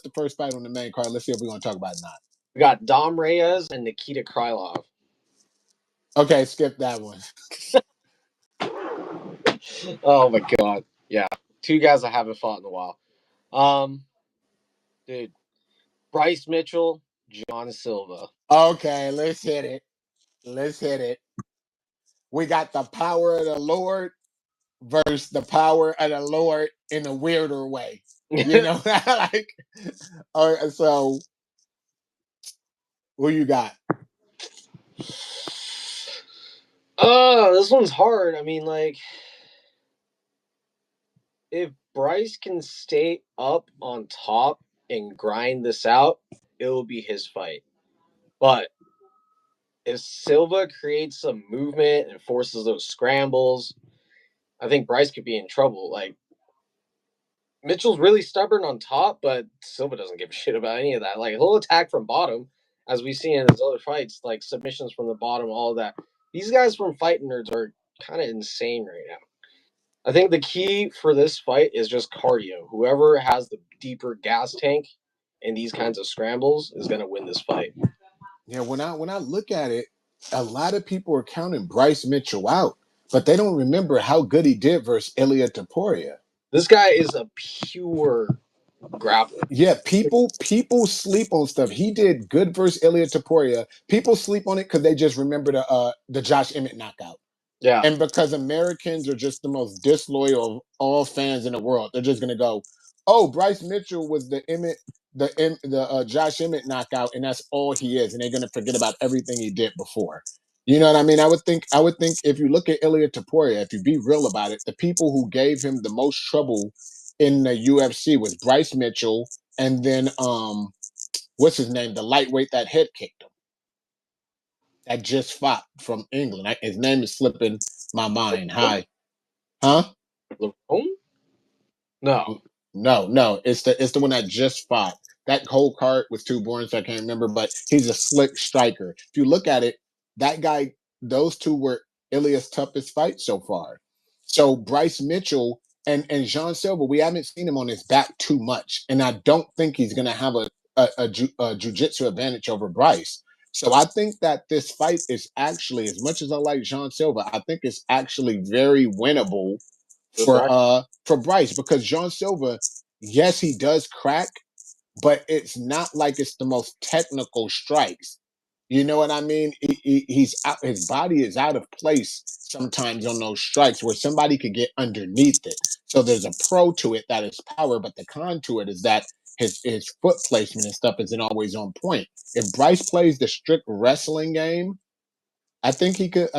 the first fight on the main card? Let's see if we're gonna talk about it or not. We got Dom Reyes and Nikita Krylov. Okay, skip that one. Oh my god. Yeah. Two guys I haven't fought in a while. Dude. Bryce Mitchell, John Silva. Okay, let's hit it. Let's hit it. We got the power of the Lord versus the power of the Lord in a weirder way. You know, like, so who you got? Oh, this one's hard. I mean, like, if Bryce can stay up on top and grind this out, it will be his fight. But if Silva creates some movement and forces those scrambles, I think Bryce could be in trouble. Like, Mitchell's really stubborn on top, but Silva doesn't give a shit about any of that. Like, he'll attack from bottom, as we see in his other fights, like submissions from the bottom, all of that. These guys from Fight Nerds are kind of insane right now. I think the key for this fight is just cardio. Whoever has the deeper gas tank in these kinds of scrambles is going to win this fight. Yeah, when I look at it, a lot of people are counting Bryce Mitchell out, but they don't remember how good he did versus Ilia Topuria. This guy is a pure grappler. Yeah, people sleep on stuff. He did good versus Ilia Topuria. People sleep on it because they just remember the Josh Emmett knockout. Yeah. And because Americans are just the most disloyal of all fans in the world, they're just gonna go, "Oh, Bryce Mitchell was the Josh Emmett knockout, and that's all he is," and they're gonna forget about everything he did before. You know what I mean? I would think if you look at Ilia Topuria, if you be real about it, the people who gave him the most trouble in the UFC was Bryce Mitchell, and then what's his name, the lightweight that head kicked him, that just fought from England. His name is slipping my mind. Hi. Huh? Lavone? No. No. It's the one that just fought. That whole card was too boring, so I can't remember. But he's a slick striker. If you look at it, that guy, those two were Ilia's toughest fight so far. So Bryce Mitchell and Jean Silva, we haven't seen him on his back too much, and I don't think he's going to have a jiu-jitsu advantage over Bryce. So I think that this fight is actually, as much as I like Jean Silva, I think it's actually very winnable for Bryce, because Jean Silva, yes, he does crack, but it's not like it's the most technical strikes. You know what I mean? He's out, his body is out of place sometimes on those strikes where somebody could get underneath it. So there's a pro to it that is power, but the con to it is that his foot placement and stuff isn't always on point. If Bryce plays the strict wrestling game, I think he could.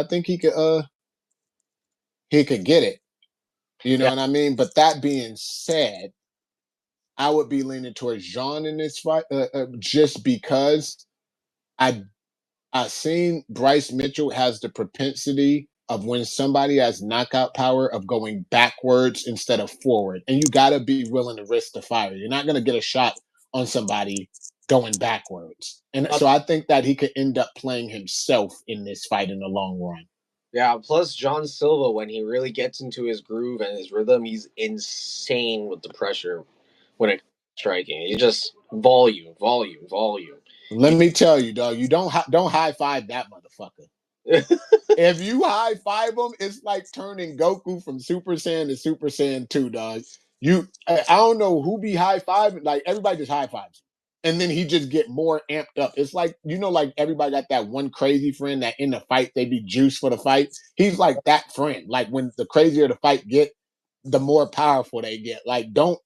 He could get it. You know what I mean? But that being said, I would be leaning towards Jean in this fight, just because I seen Bryce Mitchell has the propensity of, when somebody has knockout power, of going backwards instead of forward, and you got to be willing to risk the fire. You're not going to get a shot on somebody going backwards, and so I think that he could end up playing himself in this fight in the long run. Yeah, plus John Silva, when he really gets into his groove and his rhythm, he's insane with the pressure when it striking. He just volume. Let me tell you, dog, you don't high five that motherfucker. If you high five him, it's like turning Goku from Super Saiyan to Super Saiyan 2, dog. I don't know who be high fiving, like everybody just high fives. And then he just get more amped up. It's like, like everybody got that one crazy friend that in the fight, they be juiced for the fight. He's like that friend. Like, when the crazier the fight get, the more powerful they get. Like, don't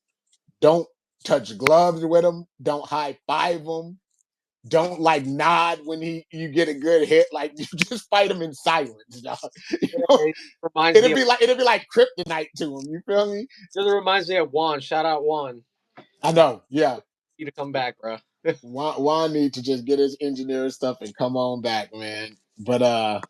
touch gloves with him. Don't high five him. Don't like nod when you get a good hit. Like, you just fight him in silence, dog. It'd be like kryptonite to him. You feel me? It reminds me of Juan. Shout out Juan. I know, yeah. You to come back, bro. Juan need to just get his engineer stuff and come on back, man. But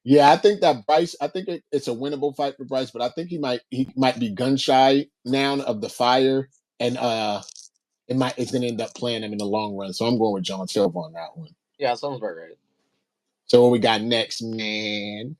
yeah, I think that Bryce. I think it's a winnable fight for Bryce, but I think he might be gun shy now of the fire, and it's going to end up playing him in the long run. So I'm going with John Silva on that one. Yeah, sounds about right. So what we got next, man?